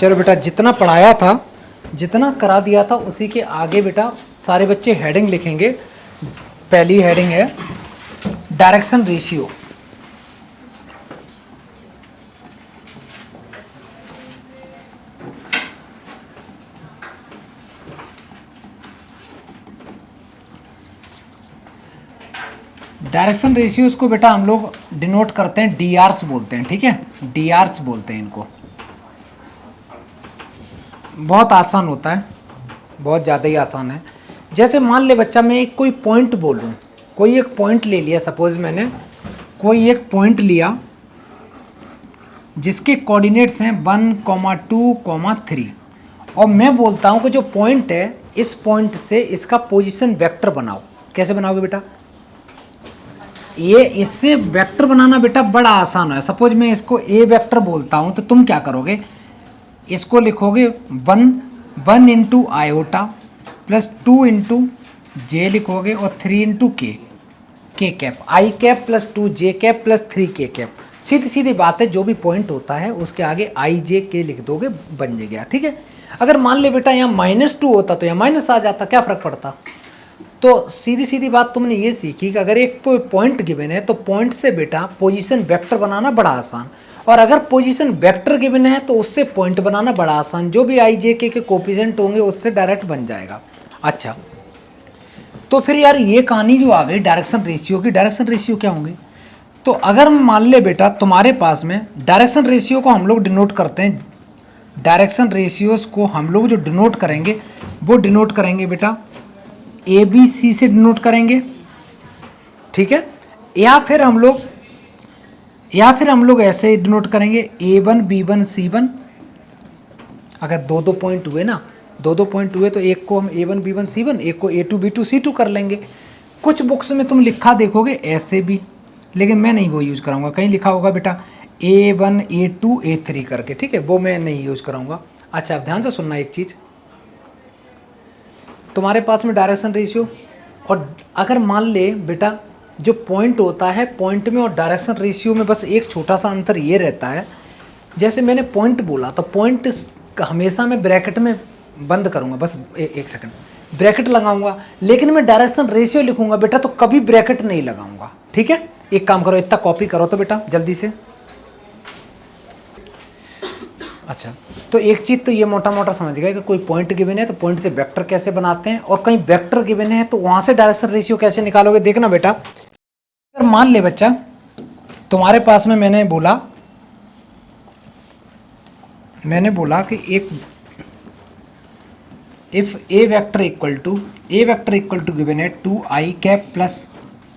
चलो बेटा, जितना पढ़ाया था, जितना करा दिया था, उसी के आगे बेटा सारे बच्चे हेडिंग लिखेंगे। पहली हेडिंग है डायरेक्शन रेशियो। डायरेक्शन रेशियोज को बेटा हम लोग डिनोट करते हैं, डीआरस बोलते हैं, ठीक है, डीआरस बोलते हैं इनको। बहुत आसान होता है, बहुत ज़्यादा ही आसान है। जैसे मान ले बच्चा, मैं एक कोई पॉइंट बोलूँ, कोई एक पॉइंट ले लिया, सपोज मैंने कोई एक पॉइंट लिया जिसके कोऑर्डिनेट्स हैं 1, 2, 3, और मैं बोलता हूँ कि जो पॉइंट है, इस पॉइंट से इसका पोजीशन वेक्टर बनाओ। कैसे बनाओगे बेटा? ये इससे वेक्टर बनाना बेटा बड़ा आसान है। सपोज मैं इसको ए वेक्टर बोलता हूँ, तो तुम क्या करोगे, इसको लिखोगे 1 इंटू आयोटा प्लस 2 इंटू जे लिखोगे, और 3 इंटू के कैप, आई कैप प्लस 2 जे कैप प्लस 3 के कैप। सीधी सीधी बात है, जो भी पॉइंट होता है उसके आगे आई जे के लिख दोगे, बन गया, ठीक है। अगर मान ले बेटा यहाँ -2 होता तो यहाँ माइनस आ जाता, क्या फर्क पड़ता। तो सीधी सीधी बात तुमने ये सीखी कि अगर एक पॉइंट गिवन है तो पॉइंट से बेटा पोजीशन वेक्टर बनाना बड़ा आसान, और अगर पोजीशन वेक्टर गिवन है तो उससे पॉइंट बनाना बड़ा आसान। जो भी आई जे के कोफिशिएंट होंगे उससे डायरेक्ट बन जाएगा। अच्छा, तो फिर यार ये कहानी जो आ गई डायरेक्शन रेशियो की, डायरेक्शन रेशियो क्या होंगे। तो अगर मान ले बेटा तुम्हारे पास में डायरेक्शन रेशियो को हम लोग डिनोट करते हैं, डायरेक्शन रेशियोज को हम लोग जो डिनोट करेंगे वो डिनोट करेंगे बेटा ABC से डिनोट करेंगे, ठीक है, या फिर हम लोग ऐसे डिनोट करेंगे A1 B1 C1। अगर दो पॉइंट हुए ना, दो पॉइंट हुए तो एक को हम A1 B1 C1, एक को A2 B2 C2 कर लेंगे। कुछ बुक्स में तुम लिखा देखोगे ऐसे भी, लेकिन मैं नहीं वो यूज़ कराऊंगा। कहीं लिखा होगा बेटा A1 A2 A3 करके, ठीक है, वो मैं नहीं यूज़ कराऊंगा। अच्छा, अब ध्यान से सुनना एक चीज़, तुम्हारे पास में डायरेक्शन रेशियो, और अगर मान ले बेटा जो पॉइंट होता है, पॉइंट में और डायरेक्शन रेशियो में बस एक छोटा सा अंतर ये रहता है, जैसे मैंने पॉइंट बोला तो पॉइंट हमेशा मैं ब्रैकेट में बंद करूंगा, बस एक सेकंड ब्रैकेट लगाऊंगा, लेकिन मैं डायरेक्शन रेशियो लिखूंगा बेटा तो कभी ब्रैकेट नहीं लगाऊंगा, ठीक है। एक काम करो, इतना कॉपी करो तो बेटा जल्दी से। अच्छा, तो एक चीज़ तो ये मोटा मोटा समझ गए कि कोई पॉइंट गिवन है तो पॉइंट से वेक्टर कैसे बनाते हैं, और कहीं वेक्टर गिवन है तो वहाँ से डायरेक्शन रेशियो कैसे निकालोगे। देखना बेटा, अगर मान ले बच्चा तुम्हारे पास में मैंने बोला कि एक if a vector equal to given है 2i cap plus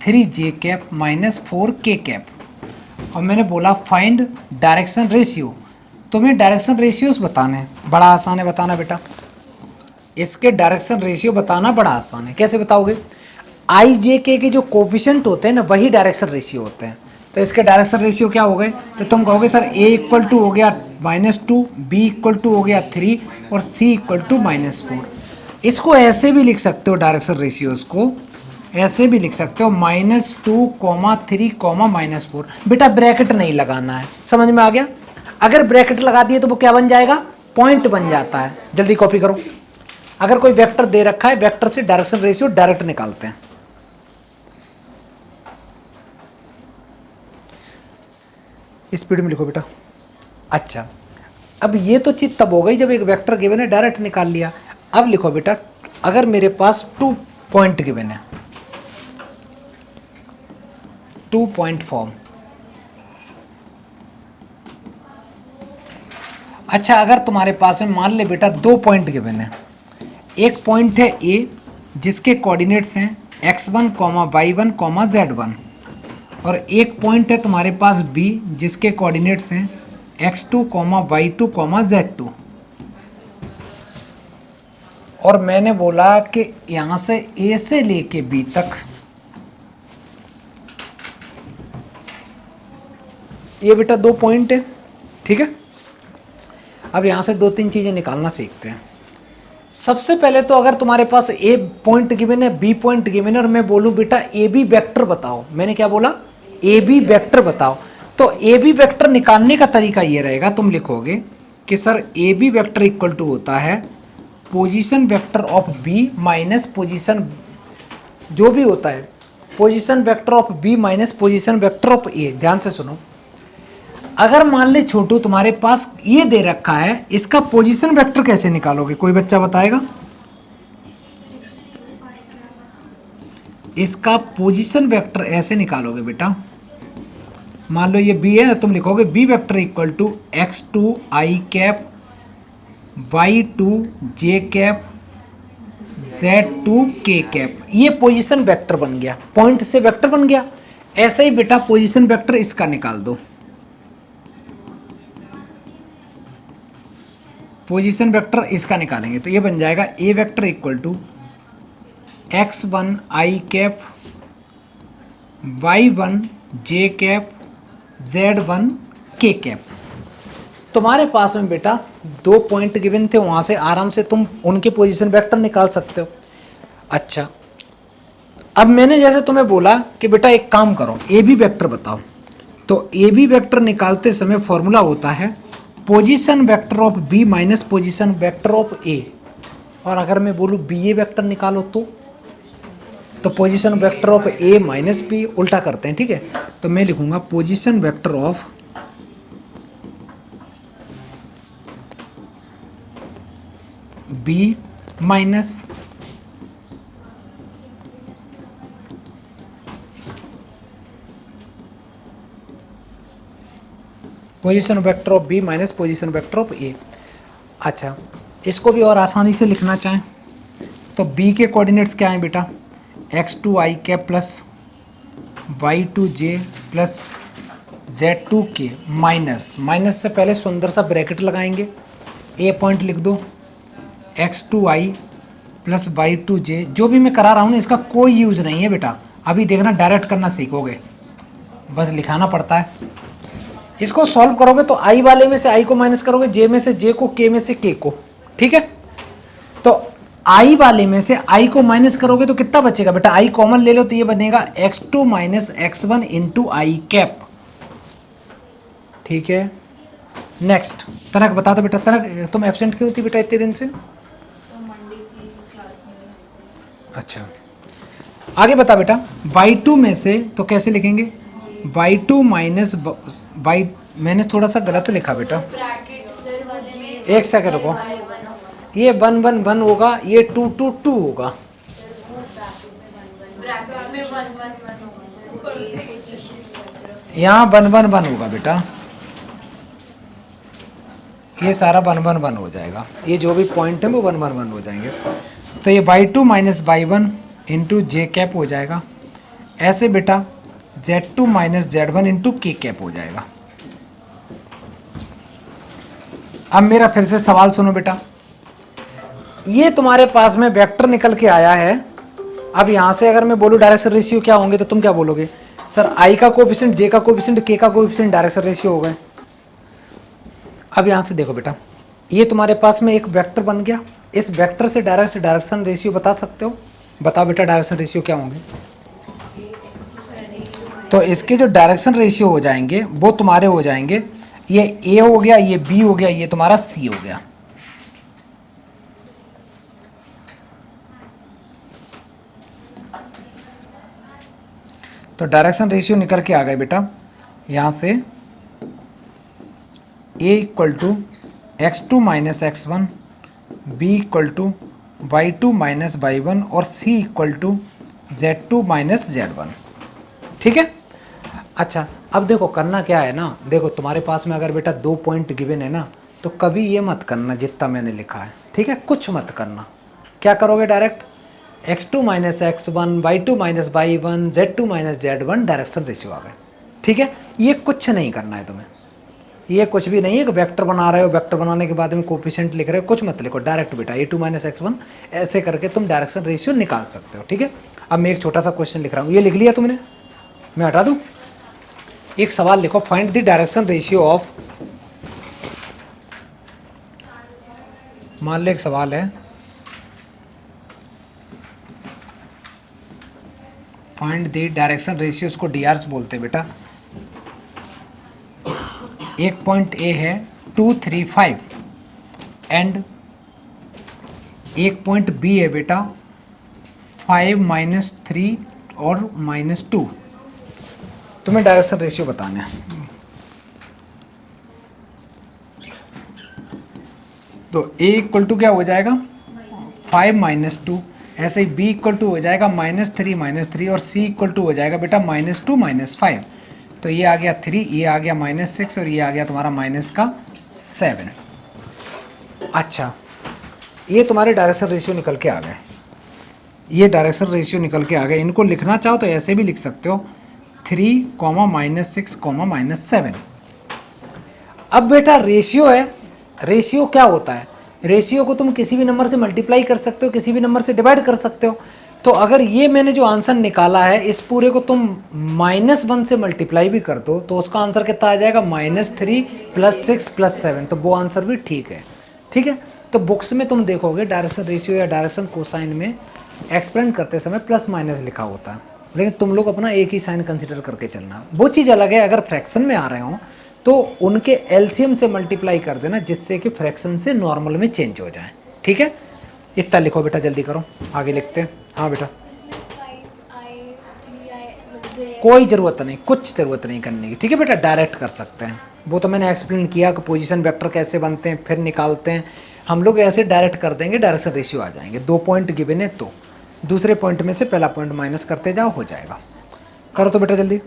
3j cap minus 4k cap, और मैंने बोला फाइंड डायरेक्शन रेशियो। तुम्हें डायरेक्शन रेशियोज बताने हैं, बड़ा आसान है बताना बेटा, इसके डायरेक्शन रेशियो बताना बड़ा आसान है। कैसे बताओगे, आई जे के जो कोफिशिएंट होते हैं ना, वही डायरेक्शन रेशियो होते हैं। तो इसके डायरेक्शन रेशियो क्या हो गए, तो तुम कहोगे सर A इक्वल टू हो गया -2, B इक्वल टू हो गया 3, और C इक्वल टू -4। इसको ऐसे भी लिख सकते हो, डायरेक्शन रेशियोज को ऐसे भी लिख सकते हो -2, 3, -4। बेटा ब्रैकेट नहीं लगाना है, समझ में आ गया। अगर ब्रैकेट लगा दिए तो वो क्या बन जाएगा, पॉइंट बन जाता है। जल्दी कॉपी करो। अगर कोई वेक्टर दे रखा है, वेक्टर से डायरेक्शन रेशियो डायरेक्ट निकालते हैं। स्पीड में लिखो बेटा। अच्छा, अब ये तो चीज तब हो गई जब एक वेक्टर गिवन है, डायरेक्ट निकाल लिया। अब लिखो बेटा, अगर मेरे पास 2 पॉइंट गिवन है, 2 पॉइंट फॉर्म। अच्छा, अगर तुम्हारे पास में मान ले बेटा 2 पॉइंट गिवन है, एक पॉइंट है A जिसके कोऑर्डिनेट्स हैं x1, y1, z1, और एक पॉइंट है तुम्हारे पास B जिसके कोऑर्डिनेट्स हैं x2, y2, z2, और मैंने बोला कि यहाँ से A से लेके B तक ये बेटा 2 पॉइंट है, ठीक है। अब यहाँ से 2-3 चीज़ें निकालना सीखते हैं। सबसे पहले तो अगर तुम्हारे पास A पॉइंट गिवन है, B पॉइंट गिवन है, और मैं बोलूँ बेटा AB वेक्टर बताओ, मैंने क्या बोला, AB वेक्टर बताओ, तो AB वेक्टर निकालने का तरीका ये रहेगा, तुम लिखोगे कि sir A B vector equal to होता है position vector of B minus position, जो भी होता है position vector of B minus position vector of A. ध्यान से सुनो, अगर मान ले छोटू तुम्हारे पास ये दे रखा है, इसका पोजीशन वेक्टर कैसे निकालोगे, कोई बच्चा बताएगा? इसका पोजीशन वेक्टर ऐसे निकालोगे बेटा, मान लो ये बी है ना, तुम लिखोगे B vector equal to X two I cap Y two J cap Z2 K cap. ये पोजीशन वेक्टर बन गया, पॉइंट से वेक्टर बन गया। ऐसे ही बेटा पोजीशन वेक्टर इसका निकाल दो, पोजीशन वेक्टर इसका निकालेंगे तो ये बन जाएगा A vector equal to x1 I cap y1 J cap z1 K cap. तुम्हारे पास में बेटा दो पॉइंट गिवन थे, वहां से आराम से तुम उनके पोजीशन वेक्टर निकाल सकते हो। अच्छा, अब मैंने जैसे तुम्हें बोला कि बेटा एक काम करो, ए बी वेक्टर बताओ, तो ए बी वेक्टर निकालते समय फॉर्मूला होता है position vector of B minus position vector of A. और अगर मैं बोलूँ बी ए वेक्टर निकालो तो position vector of A minus B, उल्टा करते हैं, ठीक है। तो मैं लिखूंगा position vector of B minus position vector of B minus position vector of A. अच्छा, इसको भी और आसानी से लिखना चाहें तो बी के कोऑर्डिनेट्स क्या हैं बेटा, x2 आई कैप प्लस y2 जे प्लस z2 के माइनस, माइनस से पहले सुंदर सा ब्रैकेट लगाएंगे, ए पॉइंट लिख दो x2 आई प्लस y2 जे। जो भी मैं करा रहा हूँ ना इसका कोई यूज नहीं है बेटा, अभी देखना डायरेक्ट करना सीखोगे, बस लिखाना पड़ता है। इसको सॉल्व करोगे तो आई वाले में से आई को माइनस करोगे, जे में से जे को, के में से के को, ठीक है। तो आई वाले में से आई को माइनस करोगे तो कितना बचेगा बेटा, आई कॉमन ले लो तो ये बनेगा x2 माइनस x1 इंटू आई कैप, ठीक है। नेक्स्ट तनक बता दो बेटा, तनक तुम एब्सेंट क्यों थी बेटा इतने दिन से? अच्छा, आगे बता बेटा, y2 में से तो कैसे लिखेंगे, y2 माइनस y, मैंने थोड़ा सा गलत लिखा बेटा, एक सेकंड रुको, ये 1 1 1 होगा, ये 2 2 2 होगा, यहाँ 1 1 1 होगा बेटा, ये सारा 1 1 1 हो जाएगा, ये जो भी पॉइंट है वो 1 1 1 हो जाएंगे। तो ये y2 माइनस y1 इंटू जे कैप हो जाएगा, ऐसे बेटा z2 माइनस z1 इंटू के कैप हो जाएगा। अब मेरा फिर से सवाल सुनो बेटा, ये तुम्हारे पास में वेक्टर निकल के आया है। अब यहाँ से अगर मैं बोलूँ डायरेक्शन रेशियो क्या होंगे तो तुम क्या बोलोगे, सर आई का कोएफिशिएंट, जे का कोएफिशिएंट, के का कोएफिशिएंट डायरेक्शन रेशियो हो गए। अब यहाँ से देखो बेटा, ये तुम्हारे पास में एक वेक्टर बन गया, इस वेक्टर से डायरेक्शन रेशियो बता सकते हो, बताओ बेटा डायरेक्शन रेशियो क्या होंगे। तो इसके जो डायरेक्शन रेशियो हो जाएंगे वो तुम्हारे हो जाएंगे, ये ए हो गया, ये बी हो गया, ये तुम्हारा सी हो गया। तो डायरेक्शन रेशियो निकल के आ गए बेटा, यहाँ से A equal to x2 minus x1, B equal to y2 minus y1 और सी equal to z2 minus z1, ठीक है। अच्छा, अब देखो करना क्या है ना, देखो तुम्हारे पास में अगर बेटा दो पॉइंट गिवन है ना तो कभी ये मत करना जितना मैंने लिखा है, ठीक है, कुछ मत करना। क्या करोगे, direct x2 minus x1, y2 minus y1, z2 minus z1 direction ratio आ गए, ठीक है। ये कुछ नहीं करना है तुम्हें, ये कुछ भी नहीं है कि वेक्टर बना रहे हो, वेक्टर बनाने के बाद में कोएफिशिएंट लिख रहे हो, कुछ मत लिखो, डायरेक्ट बेटा a2 माइनस x1 ऐसे करके तुम डायरेक्शन रेशियो निकाल सकते हो, ठीक है। अब मैं एक छोटा सा क्वेश्चन लिख रहा हूँ, ये लिख लिया तुमने, मैं हटा दूँ। एक सवाल लिखो, find the direction ratio of, मान लो एक सवाल है, फाइंड द डायरेक्शन रेशियो, उसको DRs बोलते हैं बेटा। एक पॉइंट ए है 2 3 5 एंड एक पॉइंट बी है बेटा 5 - 3 और -2। तुम्हें डायरेक्शन रेशियो बताना है। तो a इक्वल टू क्या हो जाएगा 5 - 2, ऐसे ही b इक्वल टू हो जाएगा -3 और c इक्वल टू हो जाएगा बेटा -2 -5। तो ये आ गया 3, ये आ गया -6 और ये आ गया तुम्हारा -7। अच्छा, ये तुम्हारे डायरेक्शन रेशियो निकल के आ गए। ये डायरेक्शन रेशियो निकल के आ गए। इनको लिखना चाहो तो ऐसे भी लिख सकते हो 3, -6, -7। अब बेटा रेशियो है, रेशियो क्या होता है, रेशियो को तुम किसी भी नंबर से मल्टीप्लाई कर सकते हो, किसी भी नंबर से डिवाइड कर सकते हो। तो अगर ये मैंने जो आंसर निकाला है इस पूरे को तुम -1 से मल्टीप्लाई भी कर दो तो उसका आंसर कितना आ जाएगा -3 + 6 + 7। तो वो आंसर भी ठीक है। ठीक है, तो बुक्स में तुम देखोगे डायरेक्शन रेशियो या डायरेक्शन कोसाइन में एक्सप्लेन करते समय ± लिखा होता है, लेकिन तुम लोग अपना एक ही साइन कंसिडर करके चलना। वो चीज़ अलग है, अगर फ्रैक्शन में आ रहे हो तो उनके एलसीएम से मल्टीप्लाई कर देना जिससे कि फ्रैक्शन से नॉर्मल में चेंज हो जाए। ठीक है, इतना लिखो बेटा, जल्दी करो, आगे लिखते हैं। हाँ बेटा, कोई ज़रूरत नहीं, कुछ ज़रूरत नहीं करने की। ठीक है बेटा, डायरेक्ट कर सकते हैं, वो तो मैंने एक्सप्लेन किया कि पोजीशन वेक्टर कैसे बनते हैं फिर निकालते हैं। हम लोग ऐसे डायरेक्ट कर देंगे, डायरेक्शन रेशियो आ जाएंगे। 2 पॉइंट गिवन है तो दूसरे पॉइंट में से पहला पॉइंट माइनस करते जाओ, हो जाएगा। करो तो बेटा जल्दी।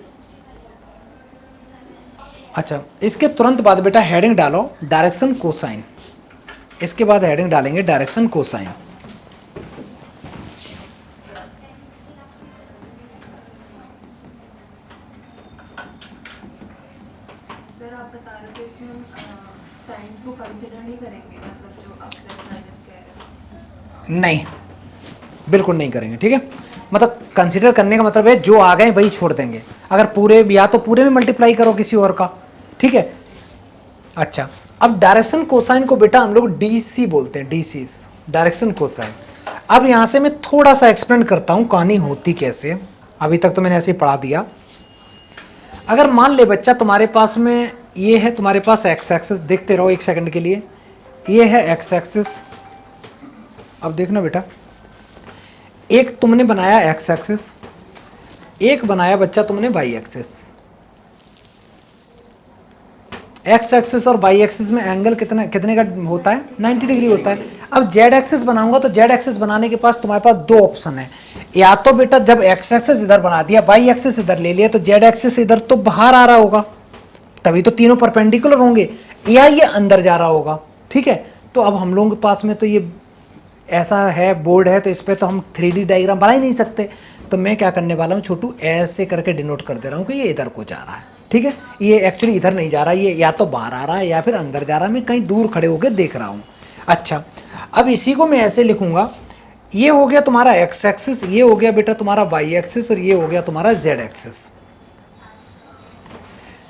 अच्छा, इसके तुरंत बाद बेटा हेडिंग डालो डायरेक्शन कोसाइन। इसके बाद हेडिंग डालेंगे डायरेक्शन कोसाइन। सर आप बता रहे थे इसमें हम साइंस को कंसीडर नहीं करेंगे, मतलब जो आप प्लस माइनस कह रहे हो? नहीं, बिल्कुल नहीं करेंगे। ठीक है, मतलब कंसीडर करने का मतलब है जो आ गए वही छोड़ देंगे। अगर पूरे, या तो पूरे में मल्टीप्लाई करो किसी और का। ठीक है, अच्छा, अब डायरेक्शन कोसाइन को बेटा हम लोग डीसी बोलते हैं, डीसी डायरेक्शन कोसाइन। अब यहाँ से मैं थोड़ा सा एक्सप्लेन करता हूँ कहानी होती कैसे। अभी तक तो मैंने ऐसे ही पढ़ा दिया। अगर मान ले बच्चा तुम्हारे पास में ये है, तुम्हारे पास एक्स एक्सिस, देखते रहो एक सेकंड के लिए, ये है एक्स एक्सिस। अब देखना बेटा, एक तुमने बनाया एक्स एक्सिस, एक बनाया बच्चा तुमने वाई एक्सिस। एक्स एक्सिस और वाई एक्सिस में एंगल कितने का होता है, 90 डिग्री होता है। अब जेड एक्सिस बनाऊंगा तो जेड एक्सिस बनाने के पास तुम्हारे पास दो ऑप्शन है, या तो बेटा जब एक्स एक्सिस इधर बना दिया, वाई एक्सिस इधर ले लिया, तो जेड एक्सिस इधर तो बाहर आ रहा होगा, तभी तो तीनों परपेंडिकुलर होंगे, या ये अंदर जा रहा होगा। ठीक है, तो अब हम लोगों के पास में तो ये ऐसा है, बोर्ड है, तो इस पर तो हम 3D डायग्राम बना ही नहीं सकते। तो मैं क्या करने वाला हूँ छोटू, ऐसे करके डिनोट कर दे रहा हूँ कि ये इधर को जा रहा है। ठीक है, ये एक्चुअली इधर नहीं जा रहा, ये या तो बाहर आ रहा है या फिर अंदर जा रहा है, मैं कहीं दूर खड़े होकर देख रहा हूँ। अच्छा, अब इसी को मैं ऐसे लिखूंगा, ये हो गया तुम्हारा एक्स एक्सिस, ये हो गया बेटा तुम्हारा वाई एक्सिस, और ये हो गया तुम्हारा जेड एक्सिस।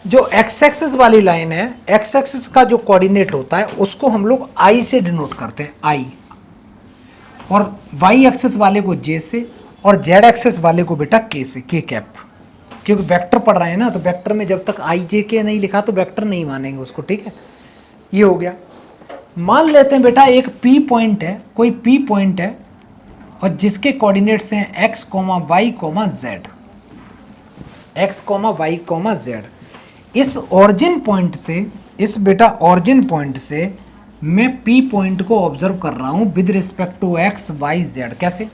जो एक्स एक्सिस वाली लाइन है, एक्स एक्सिस का जो कोऑर्डिनेट होता है उसको हम लोग आई से डिनोट करते हैं, आई, और वाई एक्सिस वाले को जे से, और जेड एक्सिस वाले को बेटा के से, के कैप, क्योंकि वेक्टर पढ़ रहे हैं ना, तो वेक्टर में जब तक आई जे के नहीं लिखा तो वेक्टर नहीं मानेंगे उसको। ठीक है, ये हो गया। मान लेते हैं बेटा एक पी पॉइंट है, कोई पी पॉइंट है, और जिसके कोऑर्डिनेट्स हैं X, Y, Z, X, Y, Z. इस ऑरिजिन पॉइंट से, इस बेटा ऑरिजिन पॉइंट से मैं पी पॉइंट को ऑब्जर्व कर रहा हूं with respect to X, Y, Z. कैसे,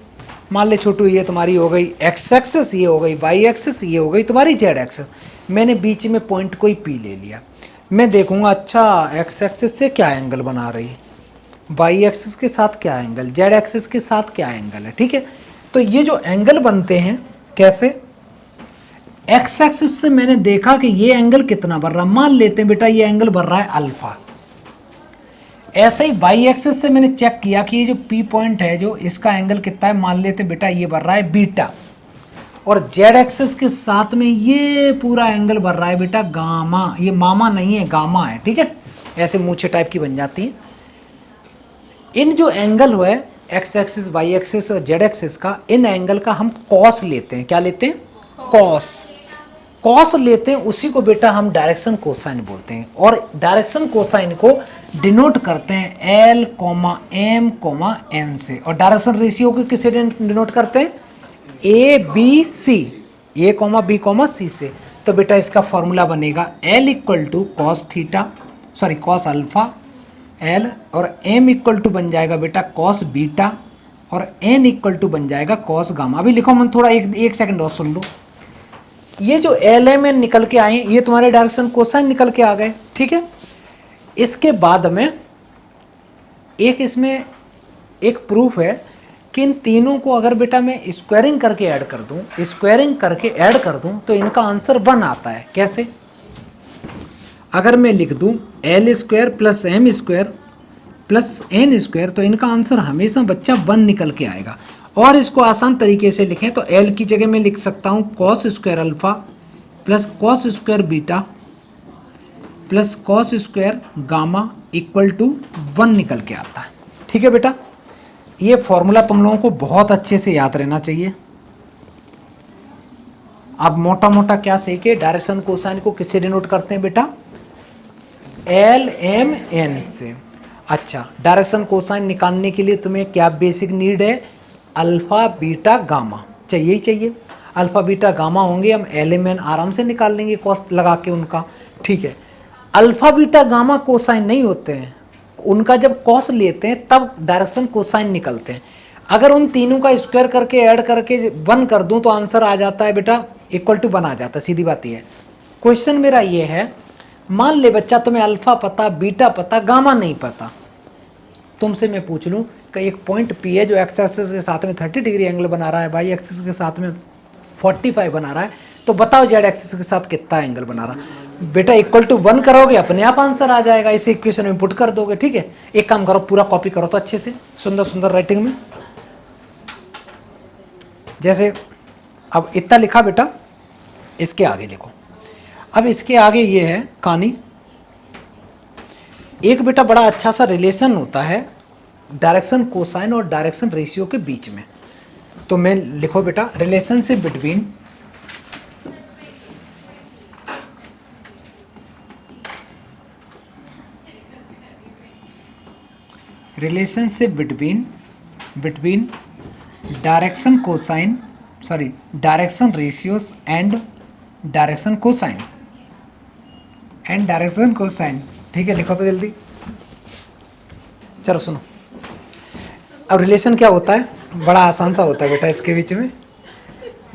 मान ले छोटू, ये तुम्हारी हो गई एक्स एक्सिस, ये हो गई वाई एक्सिस, ये हो गई तुम्हारी जेड एक्सिस। मैंने बीच में पॉइंट कोई पी ले लिया, मैं देखूंगा अच्छा एक्स एक्सिस से क्या एंगल बना रही है, वाई एक्सिस के साथ क्या एंगल, जेड एक्सिस के साथ क्या एंगल है। ठीक है, तो ये जो एंगल बनते हैं कैसे, एक्स एक्सिस से मैंने देखा कि ये एंगल कितना बन रहा, मान लेते हैं बेटा ये एंगल बन रहा है अल्फा। ऐसे ही वाई एक्सिस से मैंने चेक किया कि ये जो पी पॉइंट है, जो इसका एंगल कितना है, मान लेते बेटा ये बन रहा है बीटा, और जेड एक्सिस के साथ में ये पूरा एंगल बन रहा है बेटा गामा, ये मामा नहीं है गामा है। ठीक है, ऐसे मूछे टाइप की बन जाती है। इन जो एंगल हुए एक्स एक्सिस, वाई एक्सिस और जेड एक्सिस का, इन एंगल का हम कॉस लेते हैं। क्या लेते हैं, कॉस, कॉस लेते हैं, उसी को बेटा हम डायरेक्शन कोसाइन बोलते हैं। और डायरेक्शन कोसाइन को डिनोट करते हैं L comma M comma N से, और डायरेक्शन रेशियो को किससे डिनोट करते हैं? A B C, A comma B comma C से। तो बेटा इसका फॉर्मूला बनेगा L equal to cos theta, sorry cos alpha L, और एम इक्वल टू बन जाएगा बेटा कॉस बीटा, और एन इक्वल टू बन जाएगा कॉस गामा। अभी लिखो, मन थोड़ा एक सेकंड और सुन लो। ये जो एल एम एन निकल के आए ये तुम्हारे डायरेक्शन कोसाइन निकल के आ गए, ठीक है। इसके बाद में एक इसमें एक प्रूफ है कि इन तीनों को अगर बेटा मैं स्क्वायरिंग करके ऐड कर दूं, स्क्वायरिंग करके ऐड कर दूं तो इनका आंसर 1 आता है। कैसे? अगर मैं लिख दूं L square plus M square plus N square तो इनका आंसर हमेशा बच्चा 1 निकल के आएगा। और इसको आसान तरीके से लिखें तो एल की जगह मैं लिख सकता हूं cos square alpha plus cos square beta plus cos square gamma equal to 1 निकल के आता है। ठीक है बेटा, ये फॉर्मूला तुम लोगों को बहुत अच्छे से याद रहना चाहिए। अब मोटा मोटा क्या सीखे, डायरेक्शन कोसाइन को किससे डिनोट करते हैं बेटा? एल एम एन से। अच्छा, डायरेक्शन कोसाइन निकालने के लिए तुम्हें क्या बेसिक नीड है? अल्फा बीटा गामा चाहिए ही चाहिए। अल्फा बीटा गामा होंगे, हम एल एम एन आराम से निकाल लेंगे कॉस लगा के उनका। ठीक है, अल्फा बीटा गामा कोसाइन नहीं होते हैं, उनका जब कॉस लेते हैं तब डायरेक्शन कोसाइन निकलते हैं। अगर उन तीनों का स्क्वायर करके ऐड करके 1 कर दूं तो आंसर आ जाता है बेटा इक्वल टू 1 आ जाता है, सीधी बात ये है। क्वेश्चन मेरा ये है, मान ले बच्चा तुम्हें अल्फा पता, बीटा पता, गामा नहीं पता, तुमसे मैं पूछ लूं कि एक पॉइंट पी है जो एक्स एक्सिस के साथ में 30 डिग्री एंगल बना रहा है, वाई एक्सिस के साथ में 45 बना रहा है, तो बताओ जेड एक्सिस के साथ कितना एंगल बना रहा है? बेटा इक्वल टू 1 करोगे अपने आप आंसर आ जाएगा, इसे इक्वेशन में पुट कर दोगे। ठीक है, एक काम करो, पूरा कॉपी करो तो अच्छे से, सुंदर सुंदर राइटिंग में। जैसे अब इतना लिखा बेटा, इसके आगे लिखो। अब इसके आगे ये है कहानी, एक बेटा बड़ा अच्छा सा रिलेशन होता है डायरेक्शन कोसाइन और डायरेक्शन रेशियो के बीच में। तो मैं लिखो बेटा, relationship between between direction cosine, sorry, direction ratios and direction cosine ठीक है, लिखो तो जल्दी। चलो सुनो, अब रिलेशन क्या होता है, बड़ा आसान सा होता है बेटा। इसके बीच में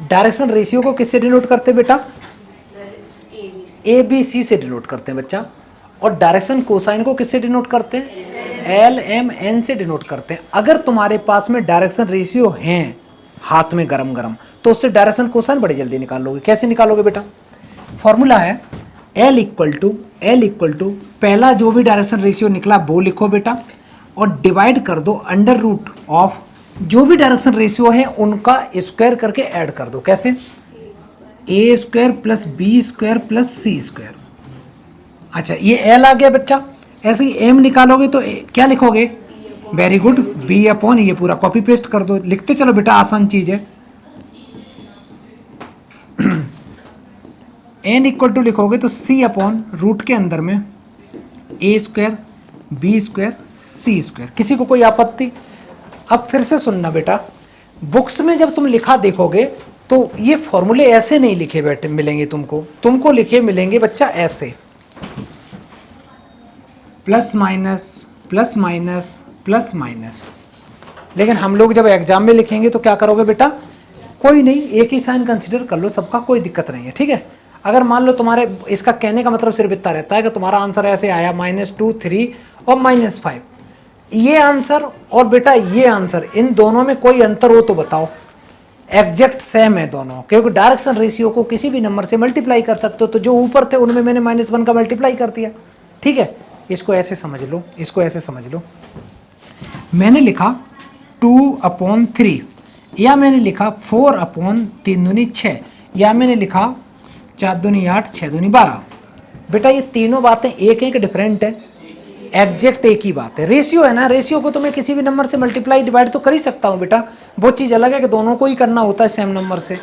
डायरेक्शन रेशियो को किससे डिनोट करते हैं बेटा? ए बी सी से डिनोट करते हैं बच्चा। और डायरेक्शन कोसाइन को किससे डिनोट करते हैं? एल एम एन से डिनोट करते हैं। अगर तुम्हारे पास में डायरेक्शन रेशियो हैं हाथ में गरम गरम तो उससे डायरेक्शन कोसाइन बड़ी जल्दी निकाल लोगे। कैसे निकालोगे बेटा? फॉर्मूला है एल इक्वल टू पहला जो भी डायरेक्शन रेशियो निकला वो लिखो बेटा, और डिवाइड कर दो अंडर रूट ऑफ जो भी डायरेक्शन रेशियो है उनका स्क्वायर करके ऐड कर दो। कैसे? A square plus B square plus C square. अच्छा, ये एल आ गया बच्चा। ऐसे ही एम निकालोगे तो क्या लिखोगे? वेरी गुड, बी अपॉन, ये पूरा कॉपी पेस्ट कर दो, लिखते चलो बेटा, आसान चीज है। एन इक्वल टू लिखोगे तो सी अपॉन रूट के अंदर में ए स्क्वायर बी स्क्वायर सी स्क्वायर। किसी को कोई आपत्ति? अब फिर से सुनना बेटा, बुक्स में जब तुम लिखा देखोगे तो ये फॉर्मूले ऐसे नहीं लिखे बैठे मिलेंगे तुमको लिखे मिलेंगे बच्चा ऐसे, plus minus plus minus plus minus. लेकिन हम लोग जब एग्जाम में लिखेंगे तो क्या करोगे बेटा? कोई नहीं, एक ही साइन कंसीडर कर लो, सबका कोई दिक्कत नहीं है। ठीक है, अगर मान लो तुम्हारे, इसका कहने का मतलब सिर्फ इतना रहता है कि तुम्हारा आंसर ऐसे आया -2 3 और -5, ये आंसर और बेटा ये आंसर, इन दोनों में कोई अंतर हो तो बताओ। एग्जैक्ट सेम है दोनों, क्योंकि डायरेक्शन रेशियो को किसी भी नंबर से मल्टीप्लाई कर सकते हो, तो जो ऊपर थे उनमें मैंने -1 का मल्टीप्लाई कर दिया। ठीक है, इसको ऐसे समझ लो, इसको ऐसे समझ लो। मैंने लिखा 2/3, या मैंने लिखा 4/3 दूनी 6, या मैंने लिखा 4 दूनी 8 6 दूनी 12। बेटा ये तीनों बातें एक डिफरेंट है, एग्जैक्ट एक ही बात है। रेशियो है ना, रेशियो को तो मैं किसी भी नंबर से मल्टीप्लाई डिवाइड तो कर ही सकता हूँ बेटा, वो चीज़ अलग है कि दोनों को ही करना होता है सेम नंबर से।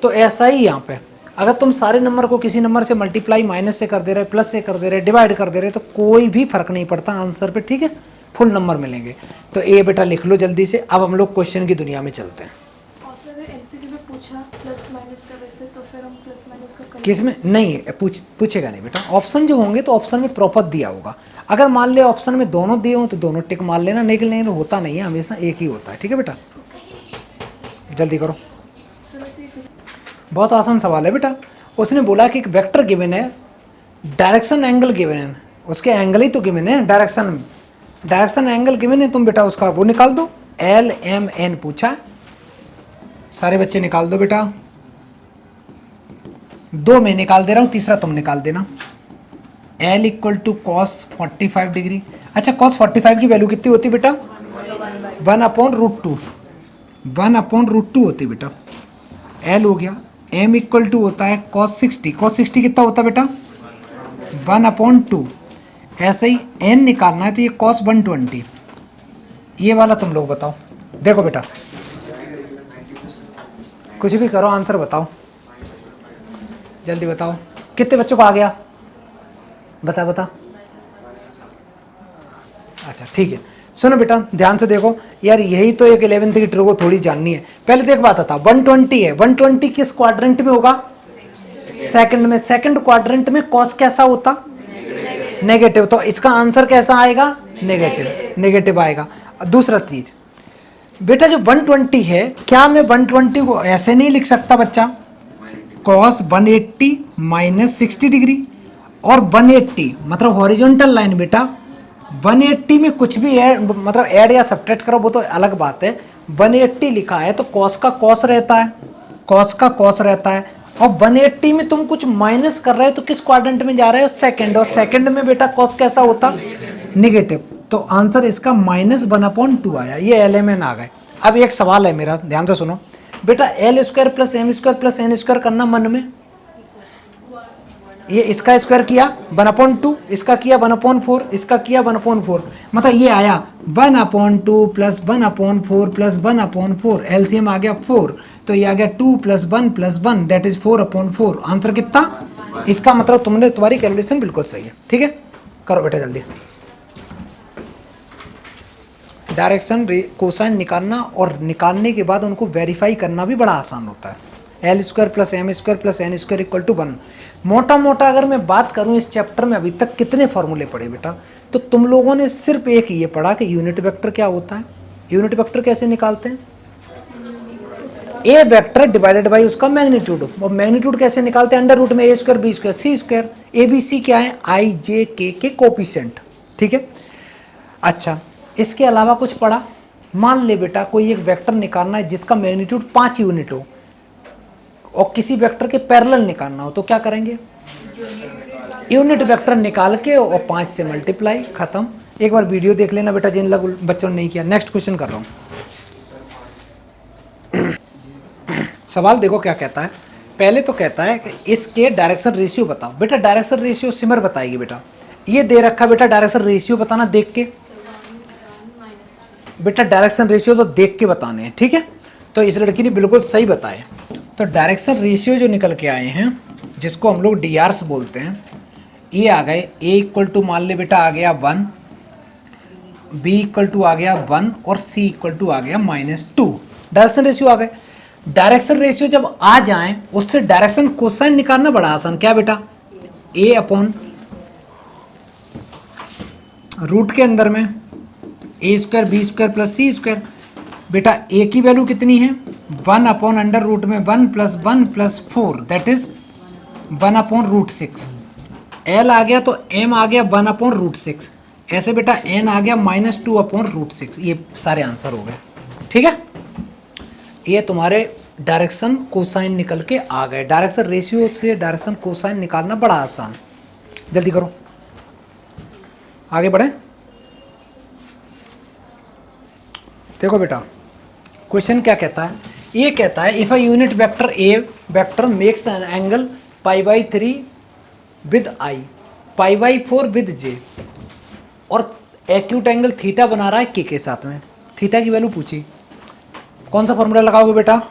तो ऐसा ही यहाँ पे अगर तुम सारे नंबर को किसी नंबर से मल्टीप्लाई माइनस से कर दे रहे, प्लस से कर दे रहे, डिवाइड कर दे रहे, तो कोई भी फर्क नहीं पड़ता आंसर पे, ठीक है, फुल नंबर मिलेंगे। तो ए बेटा लिख लो जल्दी से। अब हम लोग क्वेश्चन की दुनिया में चलते हैं। और सर अगर एमसीक्यू में पूछा प्लस माइनस का वैसे तो फिर हम प्लस माइनस का करेंगे? किस में नहीं पूछेगा नहीं बेटा। ऑप्शन जो होंगे तो ऑप्शन में प्रॉपर दिया होगा। अगर मान ले ऑप्शन में दोनों दिए हो तो दोनों टिक मार लेना, नहीं तो होता नहीं है, हमेशा एक ही होता है, ठीक है बेटा। जल्दी करो, सर वैसे फिर बहुत आसान सवाल है बेटा। उसने बोला कि एक वेक्टर गिवन है, डायरेक्शन एंगल गिवन है, उसके एंगल ही तो गिवन है, डायरेक्शन एंगल गिवन है, तुम बेटा उसका वो निकाल दो। एल एम एन पूछा, सारे बच्चे निकाल दो बेटा। 2 मैं निकाल दे रहा हूं, तीसरा तुम निकाल देना। L equal to cos 45 degree. अच्छा, कॉस 45 की वैल्यू कितनी होती बेटा? 1/√2, 1/√2 होती बेटा। L हो गया। M इक्वल टू होता है कॉस 60, कॉस 60 कितना होता है बेटा? 1/2। ऐसे ही N निकालना है तो ये कॉस 120, ये वाला तुम लोग बताओ। देखो बेटा, कुछ भी करो, आंसर बताओ, जल्दी बताओ। कितने बच्चों को आ गया? बता। अच्छा ठीक है, सुनो बेटा ध्यान से देखो यार, यही तो एक 11th की ट्रिक को थोड़ी जाननी है। पहले तो एक बात आता, 120 है, 120 किस क्वाड्रेंट में होगा? सेकंड में। सेकंड क्वाड्रेंट में कॉस कैसा होता? नेगेटिव। तो इसका आंसर कैसा आएगा? नेगेटिव आएगा। दूसरा चीज बेटा, जो 120 है, क्या मैं 120 को ऐसे नहीं लिख सकता बच्चा? कॉस 180 माइनस 60 डिग्री, और 180 मतलब हॉरिजॉन्टल लाइन बेटा। 180 में कुछ भी मतलब ऐड या सब्ट्रैक्ट करो वो तो अलग बात है। 180 लिखा है तो कॉस का कॉस रहता है, कॉस का कॉस रहता है। और 180 में तुम कुछ माइनस कर रहे हो तो किस क्वाड्रेंट में जा रहे हो? सेकंड। और सेकंड में बेटा कॉस कैसा होता? नेगेटिव। तो आंसर इसका -1/2 आया। ये एलएमएन आ गए। अब एक सवाल है मेरा, ध्यान से सुनो बेटा। L² + M² + N² करना मन में, ये इसका स्क्वायर किया 1/2, इसका किया 1/4, इसका किया 1/4, मतलब ये आया 1/2 + 1/4 + 1/4। एलसीएम आ गया 4, तो ये आ गया 2 + 1 + 1 दैट इज 4/4। आंसर कितना? इसका मतलब तुम्हारी कैलकुलेशन बिल्कुल सही है, ठीक है। करो बेटा जल्दी। डायरेक्शन कोसाइन निकालना और निकालने के बाद उनको वेरीफाई करना भी बड़ा आसान होता है। L² + M² + N² = 1। मोटा मोटा अगर मैं बात करूं इस चैप्टर में अभी तक कितने फॉर्मूले पढ़े बेटा, तो तुम लोगों ने सिर्फ एक ये पढ़ा कि यूनिट वेक्टर क्या होता है, यूनिट वेक्टर कैसे निकालते हैं, ए वेक्टर डिवाइडेड बाई उसका मैग्नीट्यूड। और मैग्नीट्यूड कैसे निकालते हैं? अंडर रूट में A² B² C²। ABC क्या है? I J K के कोफिशिएंट, ठीक है। अच्छा, इसके अलावा कुछ पढ़ा? मान ले बेटा कोई एक वेक्टर निकालना है जिसका मैग्नीट्यूड 5 यूनिट हो और किसी वेक्टर के पैरेलल निकालना हो, तो क्या करेंगे? यूनिट वेक्टर निकाल के और 5 से मल्टीप्लाई, खत्म। एक बार वीडियो देख लेना बेटा जिन लोग बच्चों ने नहीं किया। नेक्स्ट क्वेश्चन कर रहा हूं। सवाल देखो क्या कहता है। पहले तो कहता है कि इसके डायरेक्शन रेशियो बताओ। बेटा डायरेक्शन रेशियो सिमर बताएगी बेटा। ये दे रखा बेटा, डायरेक्शन रेशियो बताना देख के। बेटा डायरेक्शन रेशियो तो देख के बताने हैं, ठीक है। तो इस लड़की ने बिल्कुल सही बताया। तो डायरेक्शन रेशियो जो निकल के आए हैं, जिसको हम लोग DRs बोलते हैं, ये आ गए। A = मान ले बेटा आ गया 1, B = आ गया 1 और C = आ गया -2। डायरेक्शन रेशियो आ गए। डायरेक्शन रेशियो जब आ जाएं उससे डायरेक्शन कोसाइन निकालना बड़ा आसान। क्या बेटा? A/√ के अंदर में A² B² + C²। बेटा A की वैल्यू कितनी है? 1/√1 में 1 + 1 + 4 दैट इज 1/√6। L आ गया तो M आ गया 1/√6। ऐसे बेटा N आ गया -2/√6। ये सारे आंसर हो गए, ठीक है। ये तुम्हारे डायरेक्शन कोसाइन निकल के आ गए। डायरेक्शन रेशियो से डायरेक्शन कोसाइन निकालना बड़ा आसान। जल्दी करो, आगे बढ़े। देखो बेटा क्वेश्चन क्या कहता है। ये कहता है if a unit vector A vector makes an angle π/3 with I, π/4 with J, और एक्यूट एंगल थीटा बना रहा है के साथ में। थीटा की वैल्यू पूछी, कौन सा फॉर्मूला लगाओगे बेटा?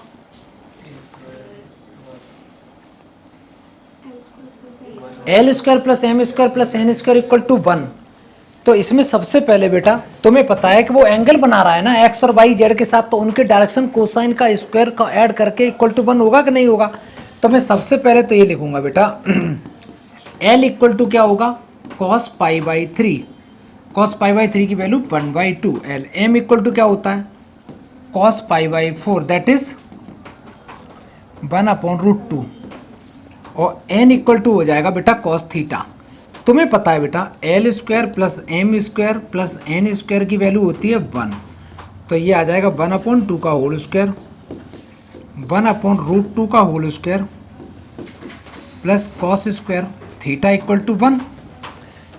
L square plus M square plus N square equal to 1। तो इसमें सबसे पहले बेटा तुम्हें पता है कि वो एंगल बना रहा है ना एक्स और वाई जेड के साथ, तो उनके डायरेक्शन कोसाइन का स्क्वायर का ऐड करके इक्वल टू 1 होगा कि नहीं होगा। तो मैं सबसे पहले तो ये लिखूंगा बेटा एल इक्वल टू क्या होगा cos pi by 3, cos pi by 3 की वैल्यू 1/2 एल। एम इक्वल टू क्या होता है cos pi by 4 that is 1/√2 और एन इक्वल टू हो जाएगा बेटा कॉस थीटा। तुम्हें पता है बेटा L square plus M square plus N square की वैल्यू होती है 1, तो ये आ जाएगा 1/2 का होल स्क्वायर 1/√2 का whole square plus cos square theta equal to 1।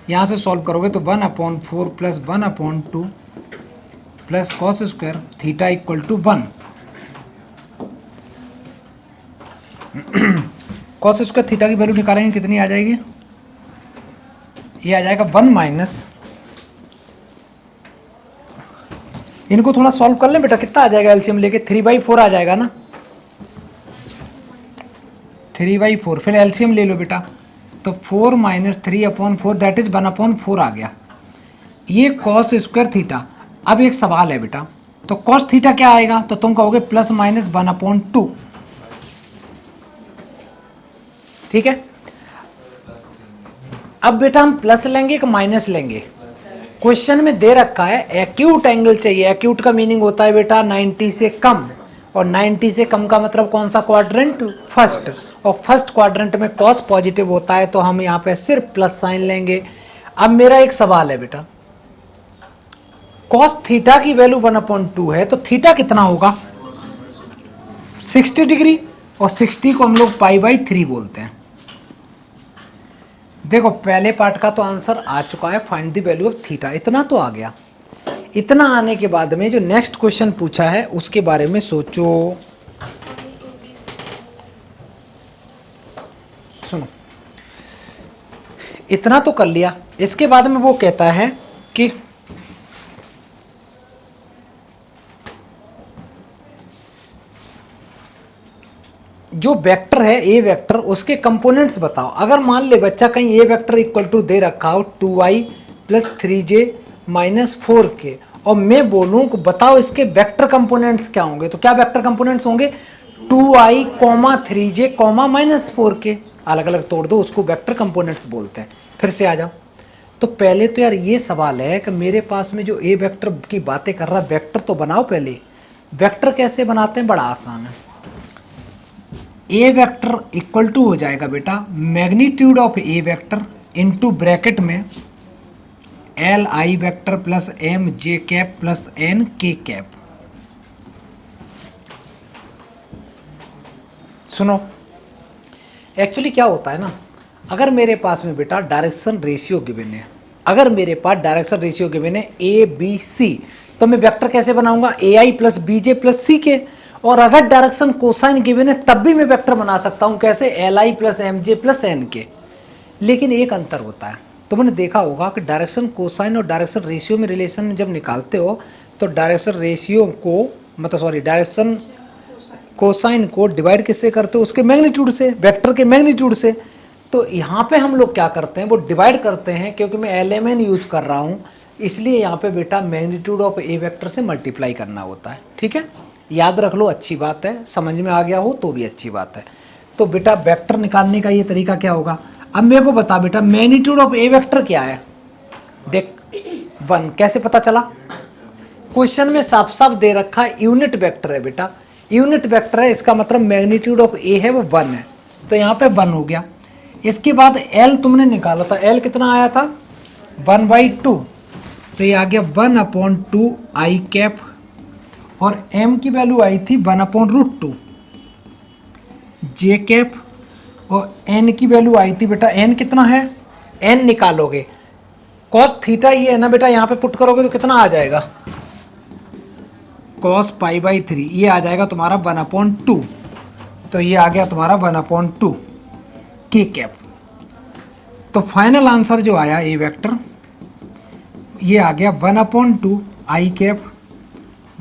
यहाँ से सॉल्व करोगे तो 1/4 plus 1/2 plus cos square theta equal to 1। Cos square theta की वैल्यू निकालेंगे कितनी आ जाएगी, ये आ जाएगा 1 माइनस, इनको थोड़ा सॉल्व कर लें बेटा कितना आ जाएगा एलसीएम लेके 3/4 आ जाएगा ना 3/4, फिर एलसीएम ले लो बेटा तो 4 माइनस 3/4 दैट इज 1/4 आ गया। ये कॉस स्क्वायर थीटा। अब एक सवाल है बेटा तो कॉस थीटा क्या आएगा, तो तुम कहोगे प्लस माइनस 1/2, ठीक है। अब बेटा हम प्लस लेंगे कि माइनस लेंगे, क्वेश्चन में दे रखा है एक्यूट एंगल चाहिए। एक्यूट का मीनिंग होता है बेटा 90 से कम, और 90 से कम का मतलब कौन सा क्वाड्रेंट, फर्स्ट, और फर्स्ट क्वाड्रेंट में कॉस पॉजिटिव होता है तो हम यहाँ पे सिर्फ प्लस साइन लेंगे। अब मेरा एक सवाल है बेटा कॉस थीटा की वैल्यू 1/2 है तो थीटा कितना होगा 60 डिग्री, और 60 को हम लोग π/3 बोलते हैं। देखो पहले पार्ट का तो आंसर आ चुका है, find the value of theta, इतना तो आ गया। इतना आने के बाद में जो नेक्स्ट क्वेश्चन पूछा है उसके बारे में सोचो। सुनो, इतना तो कर लिया, इसके बाद में वो कहता है कि जो वेक्टर है ए वेक्टर उसके कंपोनेंट्स बताओ। अगर मान ले बच्चा कहीं ए वेक्टर इक्वल टू दे रखा हो 2i plus 3j minus 4k, और मैं बोलूं कि बताओ इसके वेक्टर कंपोनेंट्स क्या होंगे, तो क्या वेक्टर कंपोनेंट्स होंगे 2i, 3j, माइनस 4k। अलग अलग तोड़ दो, उसको वेक्टर कंपोनेंट्स बोलते हैं। फिर से आ जाओ, तो पहले तो यार ये सवाल है कि मेरे पास में जो ए वेक्टर की बातें कर रहा है वेक्टर तो बनाओ पहले। वेक्टर कैसे बनाते हैं, बड़ा आसान है। ए वेक्टर इक्वल टू हो जाएगा बेटा magnitude of A vector into bracket में L I vector plus M J cap plus N K cap. सुनो, एक्चुअली क्या होता है ना, अगर मेरे पास में बेटा डायरेक्शन रेशियो गिवन है, अगर मेरे पास डायरेक्शन रेशियो गिवन है ए बी सी, तो मैं वेक्टर कैसे बनाऊंगा ए आई प्लस बी जे प्लस सी के। और अगर डायरेक्शन कोसाइन गिवन है तब भी मैं वेक्टर बना सकता हूं, कैसे L I plus M J plus N K. लेकिन एक अंतर होता है, तुमने देखा होगा कि डायरेक्शन कोसाइन और डायरेक्शन रेशियो में रिलेशन जब निकालते हो तो डायरेक्शन रेशियो को डायरेक्शन कोसाइन को डिवाइड किससे करते हो, उसके मैग्नीट्यूड से, वेक्टर के मैग्नीट्यूड से। तो यहाँ पे हम लोग क्या करते हैं, वो डिवाइड करते हैं, क्योंकि मैं एलएमएन यूज कर रहा हूँ इसलिए यहाँ पे बेटा मैग्नीट्यूड ऑफ ए वेक्टर से मल्टीप्लाई करना होता है। ठीक है, याद रख लो, अच्छी बात है, समझ में आ गया हो तो भी अच्छी बात है। तो बेटा वेक्टर निकालने का ये तरीका क्या होगा। अब मेरे को बता बेटा मैग्नीट्यूड ऑफ ए वेक्टर क्या है, देख 1, कैसे पता चला, क्वेश्चन में साफ साफ दे रखा है यूनिट वेक्टर है बेटा, यूनिट वेक्टर है, इसका मतलब मैग्नीट्यूड ऑफ ए है वो 1 है, तो यहाँ पे 1 हो गया। इसके बाद एल तुमने निकाला था, एल कितना आया था 1/2, तो ये आ गया 1/2 आई कैप, और एम की वैल्यू आई थी 1/√2 जे कैप, और एन की वैल्यू आई थी बेटा, एन कितना है, एन निकालोगे कॉस थीटा ये है ना बेटा, यहाँ पे पुट करोगे तो कितना आ जाएगा कॉस π/3, ये आ जाएगा तुम्हारा 1/2, तो ये आ गया तुम्हारा 1/2 के कैप। तो फाइनल आंसर जो आया ए वेक्टर ये आ गया 1/2 आई कैप,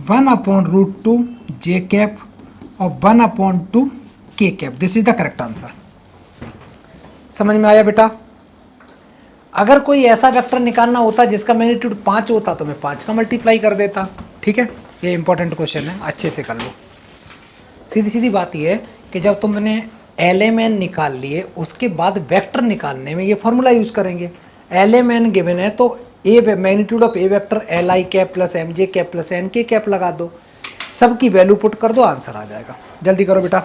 1/√2 जे कैप और 1/2 के cap. This is the correct answer. समझ में आया बेटा। अगर कोई ऐसा वेक्टर निकालना होता जिसका मैग्नीट्यूड 5 होता तो मैं 5 का मल्टीप्लाई कर देता। ठीक है, ये इंपॉर्टेंट क्वेश्चन है, अच्छे से कर लो। सीधी सीधी बात ये है कि जब तुमने एलएमएन निकाल लिए उसके बाद वेक्टर निकालने में ये फॉर्मूला यूज करेंगे। एलएमएन गिवन है तो a magnitude of A vector L I cap plus M J cap plus N K cap लगा दो, सबकी वैल्यू पुट कर दो, आंसर आ जाएगा। जल्दी करो बेटा।